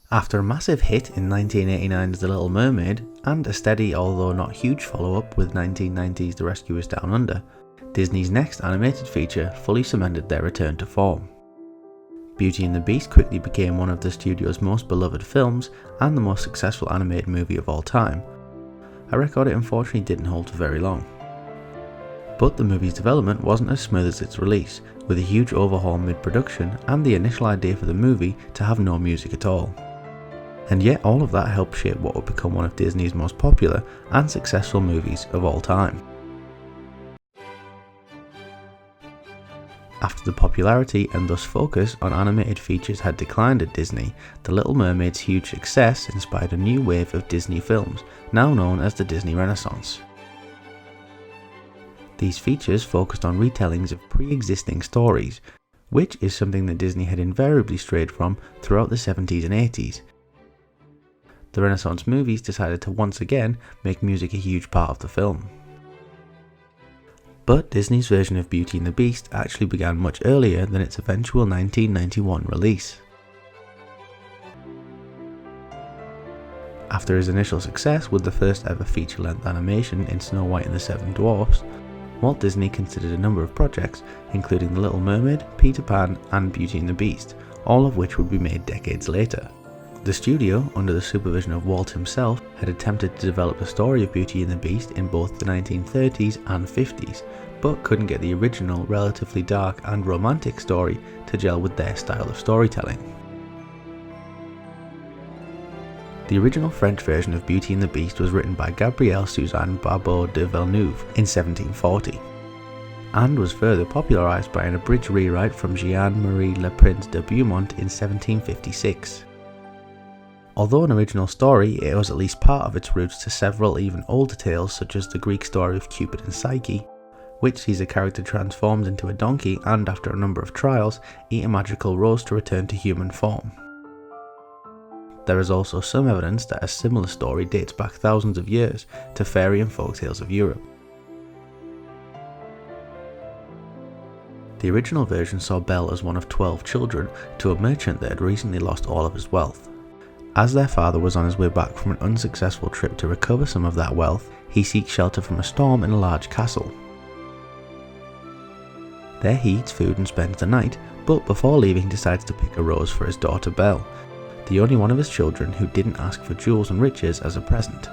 After a massive hit in 1989's The Little Mermaid, and a steady although not huge follow-up with 1990's The Rescuers Down Under, Disney's next animated feature fully cemented their return to form. Beauty and the Beast quickly became one of the studio's most beloved films and the most successful animated movie of all time, a record it unfortunately didn't hold for very long. But the movie's development wasn't as smooth as its release, with a huge overhaul mid-production and the initial idea for the movie to have no music at all. And yet all of that helped shape what would become one of Disney's most popular and successful movies of all time. After the popularity and thus focus on animated features had declined at Disney, The Little Mermaid's huge success inspired a new wave of Disney films, now known as the Disney Renaissance. These features focused on retellings of pre-existing stories, which is something that Disney had invariably strayed from throughout the 70s and 80s. The Renaissance movies decided to once again make music a huge part of the film. But Disney's version of Beauty and the Beast actually began much earlier than its eventual 1991 release. After his initial success with the first ever feature-length animation in Snow White and the Seven Dwarfs, Walt Disney considered a number of projects, including The Little Mermaid, Peter Pan, and Beauty and the Beast, all of which would be made decades later. The studio, under the supervision of Walt himself, had attempted to develop the story of Beauty and the Beast in both the 1930s and 50s, but couldn't get the original, relatively dark and romantic story to gel with their style of storytelling. The original French version of Beauty and the Beast was written by Gabrielle Suzanne Barbeau de Villeneuve in 1740, and was further popularised by an abridged rewrite from Jean-Marie Le Prince de Beaumont in 1756. Although an original story, it owes at least part of its roots to several even older tales such as the Greek story of Cupid and Psyche, which sees a character transformed into a donkey and, after a number of trials, eat a magical rose to return to human form. There is also some evidence that a similar story dates back thousands of years to fairy and folktales of Europe. The original version saw Belle as one of 12 children to a merchant that had recently lost all of his wealth. As their father was on his way back from an unsuccessful trip to recover some of that wealth, he seeks shelter from a storm in a large castle. There he eats food and spends the night, but before leaving decides to pick a rose for his daughter Belle, the only one of his children who didn't ask for jewels and riches as a present.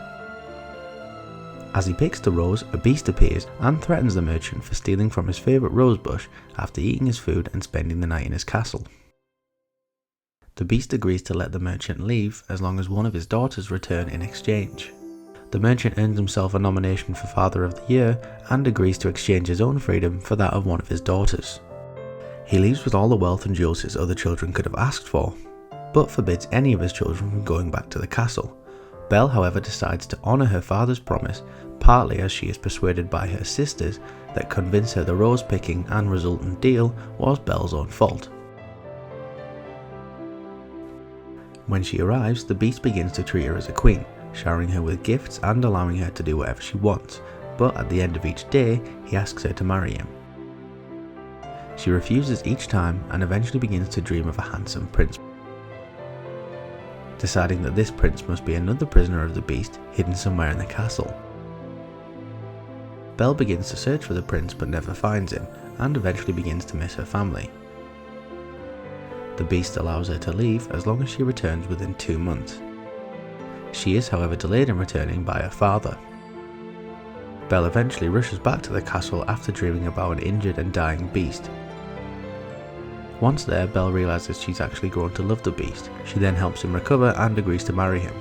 As he picks the rose, a beast appears and threatens the merchant for stealing from his favourite rose bush after eating his food and spending the night in his castle. The beast agrees to let the merchant leave as long as one of his daughters return in exchange. The merchant earns himself a nomination for Father of the Year and agrees to exchange his own freedom for that of one of his daughters. He leaves with all the wealth and jewels his other children could have asked for, but forbids any of his children from going back to the castle. Belle, however, decides to honour her father's promise, partly as she is persuaded by her sisters that convince her the rose picking and resultant deal was Belle's own fault. When she arrives, the beast begins to treat her as a queen, showering her with gifts and allowing her to do whatever she wants, but at the end of each day, he asks her to marry him. She refuses each time and eventually begins to dream of a handsome prince, deciding that this prince must be another prisoner of the beast hidden somewhere in the castle. Belle begins to search for the prince but never finds him, and eventually begins to miss her family. The beast allows her to leave as long as she returns within 2 months. She is, however, delayed in returning by her father. Belle eventually rushes back to the castle after dreaming about an injured and dying beast. Once there, Belle realises she's actually grown to love the beast. She then helps him recover and agrees to marry him.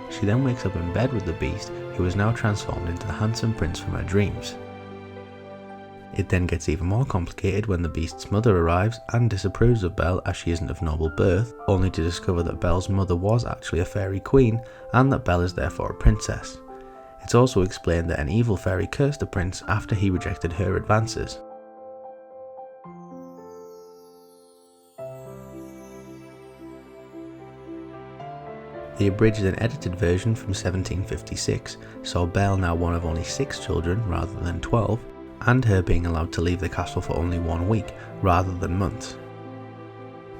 She then wakes up in bed with the beast, who is now transformed into the handsome prince from her dreams. It then gets even more complicated when the beast's mother arrives and disapproves of Belle as she isn't of noble birth, only to discover that Belle's mother was actually a fairy queen and that Belle is therefore a princess. It's also explained that an evil fairy cursed the prince after he rejected her advances. The abridged and edited version from 1756 saw Belle now one of only 6 children rather than 12, and her being allowed to leave the castle for only 1 week rather than months.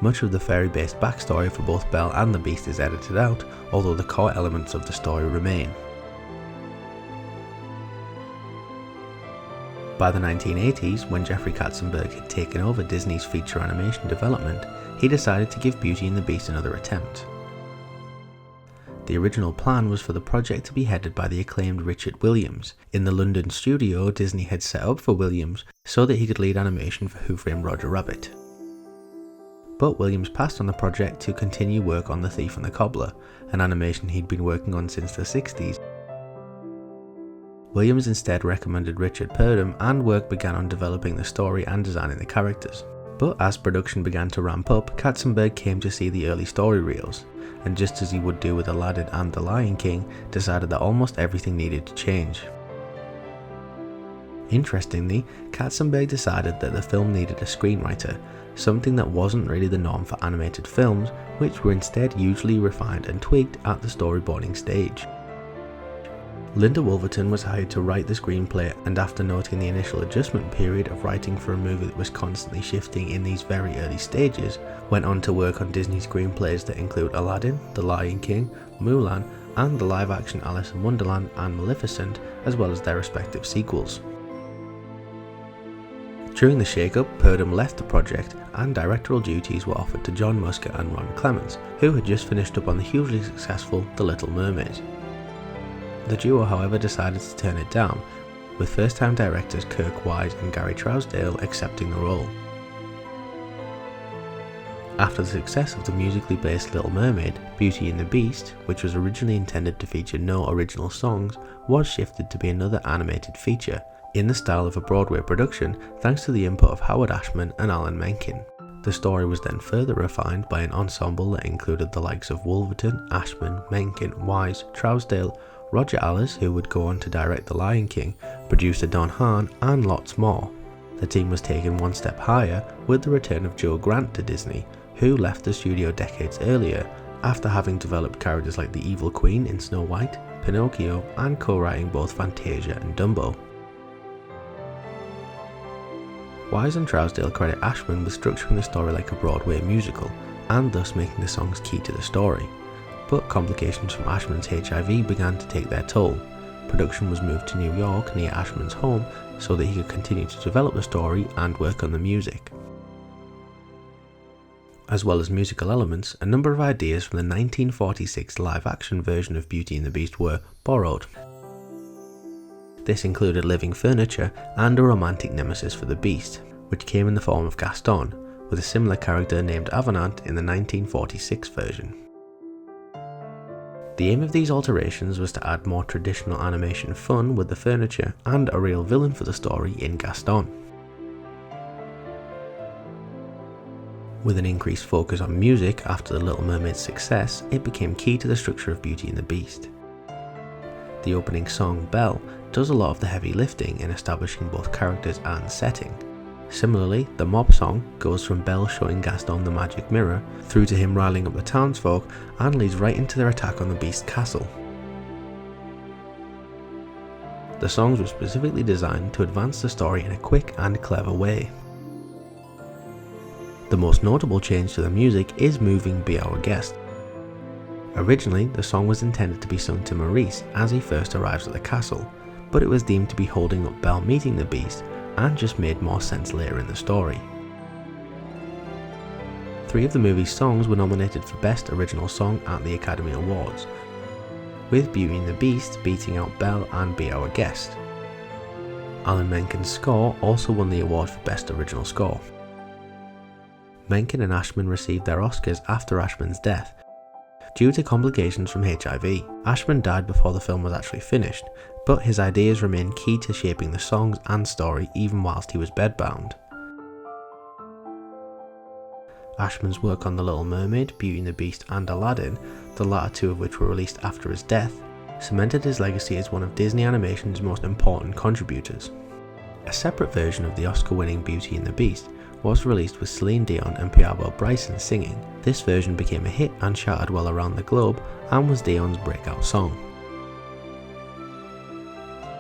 Much of the fairy-based backstory for both Belle and the Beast is edited out, although the core elements of the story remain. By the 1980s, when Jeffrey Katzenberg had taken over Disney's feature animation development, he decided to give Beauty and the Beast another attempt. The original plan was for the project to be headed by the acclaimed Richard Williams. In the London studio, Disney had set up for Williams so that he could lead animation for Who Framed Roger Rabbit. But Williams passed on the project to continue work on The Thief and the Cobbler, an animation he'd been working on since the 60s. Williams instead recommended Richard Purdom, and work began on developing the story and designing the characters. But as production began to ramp up, Katzenberg came to see the early story reels, and just as he would do with Aladdin and The Lion King, decided that almost everything needed to change. Interestingly, Katzenberg decided that the film needed a screenwriter, something that wasn't really the norm for animated films, which were instead usually refined and tweaked at the storyboarding stage. Linda Wolverton was hired to write the screenplay, and after noting the initial adjustment period of writing for a movie that was constantly shifting in these very early stages, went on to work on Disney screenplays that include Aladdin, The Lion King, Mulan, and the live-action Alice in Wonderland and Maleficent, as well as their respective sequels. During the shake-up, Purdom left the project, and directorial duties were offered to John Musker and Ron Clements, who had just finished up on the hugely successful The Little Mermaid. The duo, however, decided to turn it down, with first-time directors Kirk Wise and Gary Trousdale accepting the role. After the success of the musically based Little Mermaid, Beauty and the Beast, which was originally intended to feature no original songs, was shifted to be another animated feature, in the style of a Broadway production, thanks to the input of Howard Ashman and Alan Menken. The story was then further refined by an ensemble that included the likes of Wolverton, Ashman, Menken, Wise, Trousdale, Roger Allers, who would go on to direct The Lion King, producer Don Hahn, and lots more. The team was taken one step higher with the return of Joe Grant to Disney, who left the studio decades earlier after having developed characters like the Evil Queen in Snow White, Pinocchio, and co-writing both Fantasia and Dumbo. Wise and Trousdale credit Ashman with structuring the story like a Broadway musical, and thus making the songs key to the story. But complications from Ashman's HIV began to take their toll. Production was moved to New York near Ashman's home so that he could continue to develop the story and work on the music. As well as musical elements, a number of ideas from the 1946 live-action version of Beauty and the Beast were borrowed. This included living furniture and a romantic nemesis for the Beast, which came in the form of Gaston, with a similar character named Avenant in the 1946 version. The aim of these alterations was to add more traditional animation fun with the furniture and a real villain for the story in Gaston. With an increased focus on music after The Little Mermaid's success, it became key to the structure of Beauty and the Beast. The opening song, Belle, does a lot of the heavy lifting in establishing both characters and setting. Similarly, the mob song goes from Belle showing Gaston the magic mirror through to him riling up the townsfolk and leads right into their attack on the Beast's castle. The songs were specifically designed to advance the story in a quick and clever way. The most notable change to the music is moving Be Our Guest. Originally, the song was intended to be sung to Maurice as he first arrives at the castle, but it was deemed to be holding up Belle meeting the Beast, and just made more sense later in the story. 3 of the movie's songs were nominated for Best Original Song at the Academy Awards, with Beauty and the Beast beating out Belle and Be Our Guest. Alan Menken's score also won the award for Best Original Score. Menken and Ashman received their Oscars after Ashman's death. Due to complications from HIV, Ashman died before the film was actually finished, but his ideas remain key to shaping the songs and story even whilst he was bedbound. Ashman's work on The Little Mermaid, Beauty and the Beast and Aladdin, the latter 2 of which were released after his death, cemented his legacy as one of Disney Animation's most important contributors. A separate version of the Oscar-winning Beauty and the Beast was released with Celine Dion and Piabo Bryson singing. This version became a hit and charted well around the globe and was Dion's breakout song.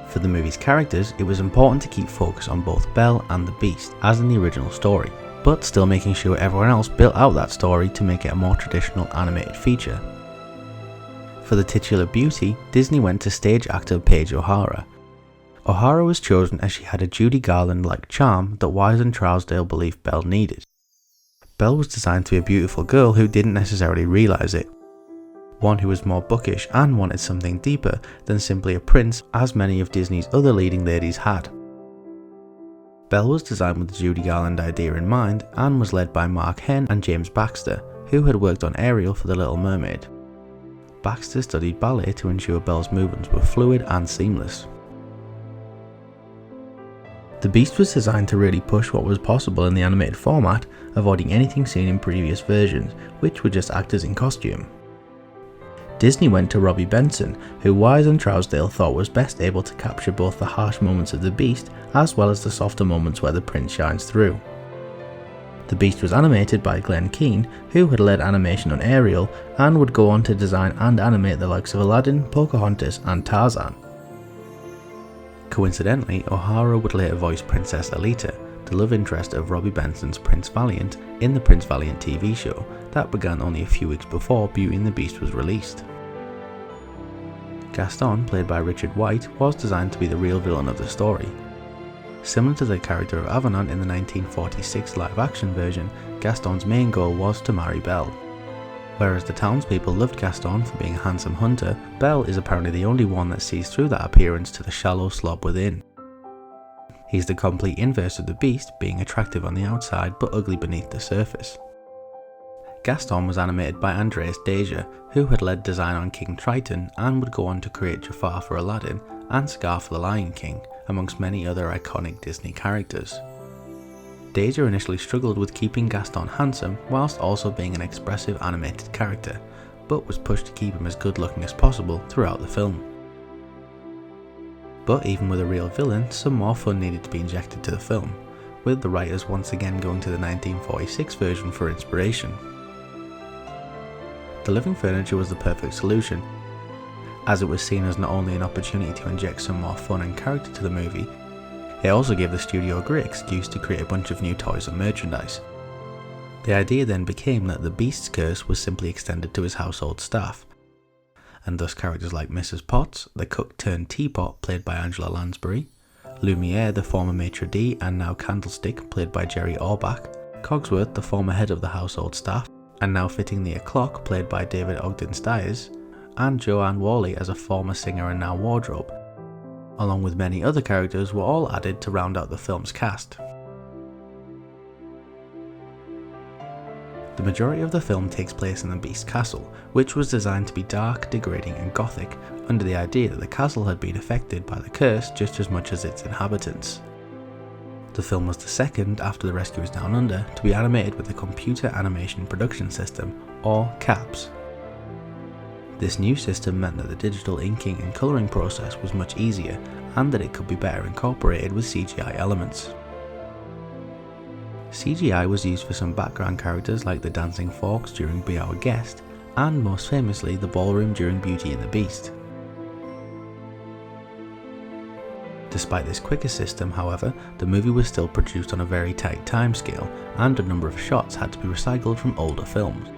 For the movie's characters, it was important to keep focus on both Belle and the Beast, as in the original story, but still making sure everyone else built out that story to make it a more traditional animated feature. For the titular beauty, Disney went to stage actor Paige O'Hara. O'Hara was chosen as she had a Judy Garland-like charm that Wise and Trousdale believed Belle needed. Belle was designed to be a beautiful girl who didn't necessarily realise it, one who was more bookish and wanted something deeper than simply a prince, as many of Disney's other leading ladies had. Belle was designed with the Judy Garland idea in mind and was led by Mark Henn and James Baxter, who had worked on Ariel for The Little Mermaid. Baxter studied ballet to ensure Belle's movements were fluid and seamless. The Beast was designed to really push what was possible in the animated format, avoiding anything seen in previous versions, which were just actors in costume. Disney went to Robbie Benson, who Wise and Trousdale thought was best able to capture both the harsh moments of the Beast as well as the softer moments where the prince shines through. The Beast was animated by Glenn Keane, who had led animation on Ariel and would go on to design and animate the likes of Aladdin, Pocahontas and Tarzan. Coincidentally, O'Hara would later voice Princess Alita, the love interest of Robbie Benson's Prince Valiant, in the Prince Valiant TV show that began only a few weeks before Beauty and the Beast was released. Gaston, played by Richard White, was designed to be the real villain of the story. Similar to the character of Avenant in the 1946 live-action version, Gaston's main goal was to marry Belle. Whereas the townspeople loved Gaston for being a handsome hunter, Belle is apparently the only one that sees through that appearance to the shallow slob within. He's the complete inverse of the Beast, being attractive on the outside but ugly beneath the surface. Gaston was animated by Andreas Deja, who had led design on King Triton and would go on to create Jafar for Aladdin and Scar for the Lion King, amongst many other iconic Disney characters. Deja initially struggled with keeping Gaston handsome whilst also being an expressive animated character, but was pushed to keep him as good looking as possible throughout the film. But even with a real villain, some more fun needed to be injected to the film, with the writers once again going to the 1946 version for inspiration. The living furniture was the perfect solution, as it was seen as not only an opportunity to inject some more fun and character to the movie, it also gave the studio a great excuse to create a bunch of new toys and merchandise. The idea then became that the Beast's curse was simply extended to his household staff, and thus characters like Mrs. Potts, the cook turned teapot played by Angela Lansbury, Lumiere, the former maitre d' and now Candlestick played by Jerry Orbach, Cogsworth, the former head of the household staff and now fitting the clock played by David Ogden Stiers, and Joanne Worley as a former singer and now wardrobe, along with many other characters, were all added to round out the film's cast. The majority of the film takes place in the Beast Castle, which was designed to be dark, degrading and gothic, under the idea that the castle had been affected by the curse just as much as its inhabitants. The film was the second, after The Rescuers Down Under, to be animated with the Computer Animation Production System, or CAPS. This new system meant that the digital inking and colouring process was much easier, and that it could be better incorporated with CGI elements. CGI was used for some background characters like the dancing forks during Be Our Guest, and most famously the ballroom during Beauty and the Beast. Despite this quicker system, however, the movie was still produced on a very tight timescale, and a number of shots had to be recycled from older films.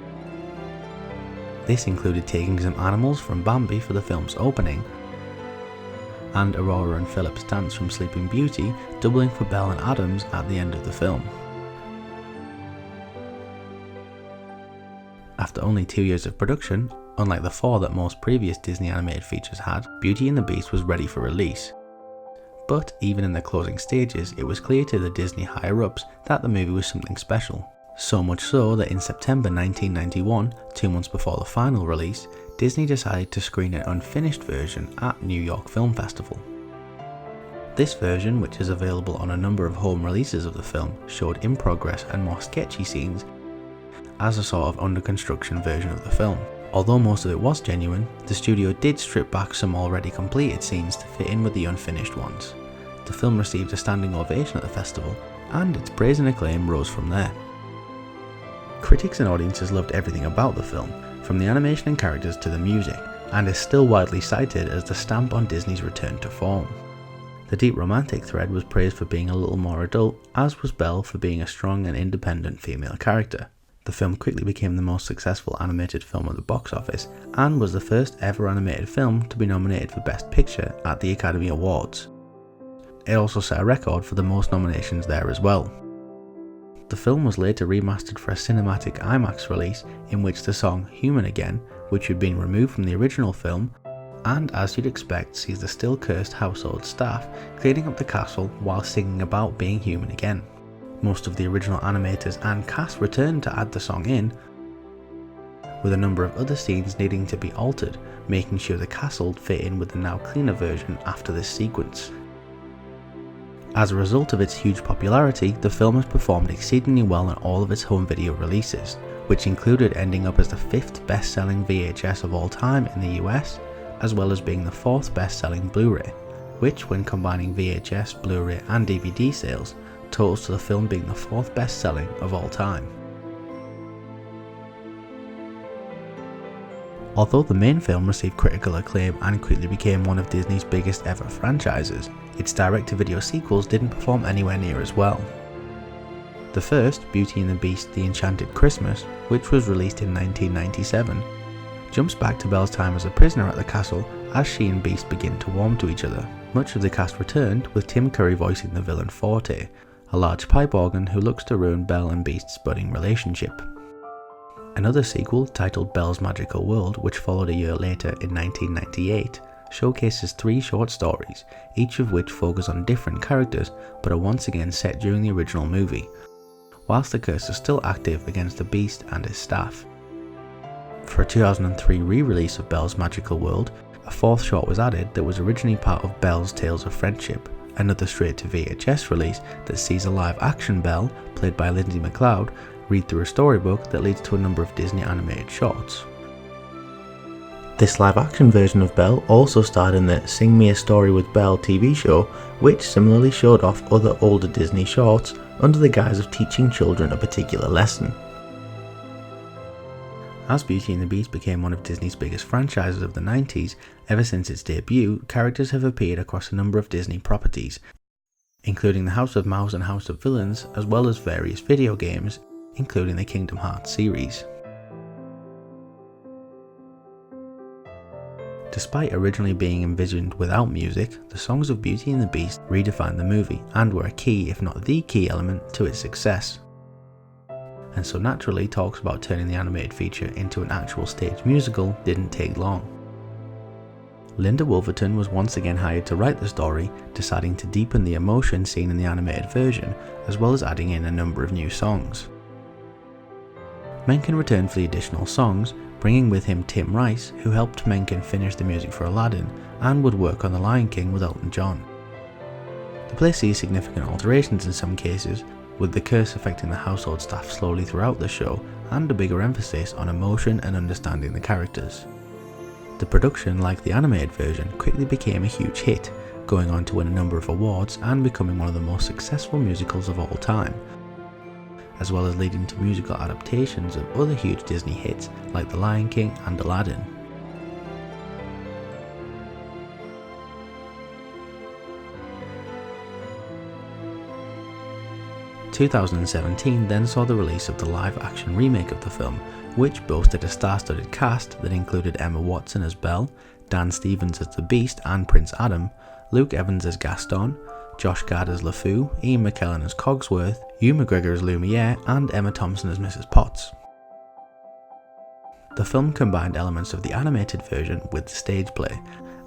This included taking some animals from Bambi for the film's opening, and Aurora and Philip's dance from Sleeping Beauty, doubling for Belle and Adams at the end of the film. After only 2 years of production, unlike the 4 that most previous Disney animated features had, Beauty and the Beast was ready for release. But even in the closing stages, it was clear to the Disney higher-ups that the movie was something special. So much so that in September 1991, 2 months before the final release, Disney decided to screen an unfinished version at New York Film Festival. This version, which is available on a number of home releases of the film, showed in progress and more sketchy scenes as a sort of under construction version of the film. Although most of it was genuine, the studio did strip back some already completed scenes to fit in with the unfinished ones. The film received a standing ovation at the festival, and its praise and acclaim rose from there. Critics and audiences loved everything about the film, from the animation and characters to the music, and is still widely cited as the stamp on Disney's return to form. The deep romantic thread was praised for being a little more adult, as was Belle for being a strong and independent female character. The film quickly became the most successful animated film at the box office, and was the first ever animated film to be nominated for Best Picture at the Academy Awards. It also set a record for the most nominations there as well. The film was later remastered for a cinematic IMAX release in which the song Human Again, which had been removed from the original film, and as you'd expect sees the still cursed household staff cleaning up the castle while singing about being human again. Most of the original animators and cast returned to add the song in, with a number of other scenes needing to be altered, making sure the castle fit in with the now cleaner version after this sequence. As a result of its huge popularity, the film has performed exceedingly well in all of its home video releases, which included ending up as the 5th best-selling VHS of all time in the US, as well as being the 4th best-selling Blu-ray, which, when combining VHS, Blu-ray and DVD sales, totals to the film being the 4th best-selling of all time. Although the main film received critical acclaim and quickly became one of Disney's biggest ever franchises, its direct-to-video sequels didn't perform anywhere near as well. The first, Beauty and the Beast: The Enchanted Christmas, which was released in 1997, jumps back to Belle's time as a prisoner at the castle as she and Beast begin to warm to each other. Much of the cast returned, with Tim Curry voicing the villain Forte, a large pipe organ who looks to ruin Belle and Beast's budding relationship. Another sequel, titled Belle's Magical World, which followed a year later in 1998, showcases 3 short stories, each of which focus on different characters but are once again set during the original movie, whilst the curse is still active against the Beast and his staff. For a 2003 re-release of Belle's Magical World, a 4th short was added that was originally part of Belle's Tales of Friendship, another straight-to-VHS release that sees a live-action Belle, played by Lindsay McLeod, read through a storybook that leads to a number of Disney animated shorts. This live-action version of Belle also starred in the Sing Me a Story with Belle TV show, which similarly showed off other older Disney shorts under the guise of teaching children a particular lesson. As Beauty and the Beast became one of Disney's biggest franchises of the 90s, ever since its debut, characters have appeared across a number of Disney properties, including the House of Mouse and House of Villains, as well as various video games, including the Kingdom Hearts series. Despite originally being envisioned without music, the songs of Beauty and the Beast redefined the movie and were a key, if not the key element, to its success. And so naturally, talks about turning the animated feature into an actual stage musical didn't take long. Linda Wolverton was once again hired to write the story, deciding to deepen the emotion seen in the animated version, as well as adding in a number of new songs. Menken returned for the additional songs, bringing with him Tim Rice, who helped Menken finish the music for Aladdin and would work on The Lion King with Elton John. The play sees significant alterations in some cases, with the curse affecting the household staff slowly throughout the show and a bigger emphasis on emotion and understanding the characters. The production, like the animated version, quickly became a huge hit, going on to win a number of awards and becoming one of the most successful musicals of all time, as well as leading to musical adaptations of other huge Disney hits like The Lion King and Aladdin. In 2017 then saw the release of the live-action remake of the film, which boasted a star-studded cast that included Emma Watson as Belle, Dan Stevens as the Beast and Prince Adam, Luke Evans as Gaston, Josh Gad as LeFou, Ian McKellen as Cogsworth, Hugh McGregor as Lumiere, and Emma Thompson as Mrs. Potts. The film combined elements of the animated version with the stage play,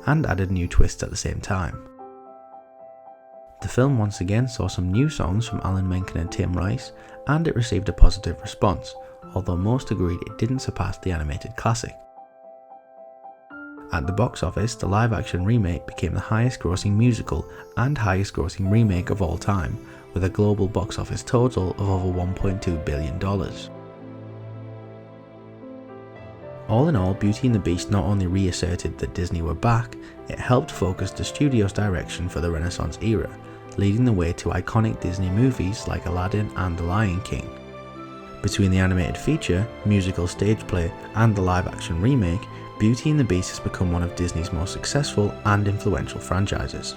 and added new twists at the same time. The film once again saw some new songs from Alan Menken and Tim Rice, and it received a positive response, although most agreed it didn't surpass the animated classic. At the box office, the live-action remake became the highest-grossing musical and highest-grossing remake of all time, with a global box office total of over $1.2 billion. All in all, Beauty and the Beast not only reasserted that Disney were back, it helped focus the studio's direction for the Renaissance era, leading the way to iconic Disney movies like Aladdin and The Lion King. Between the animated feature, musical stage play, and the live-action remake, Beauty and the Beast has become one of Disney's most successful and influential franchises.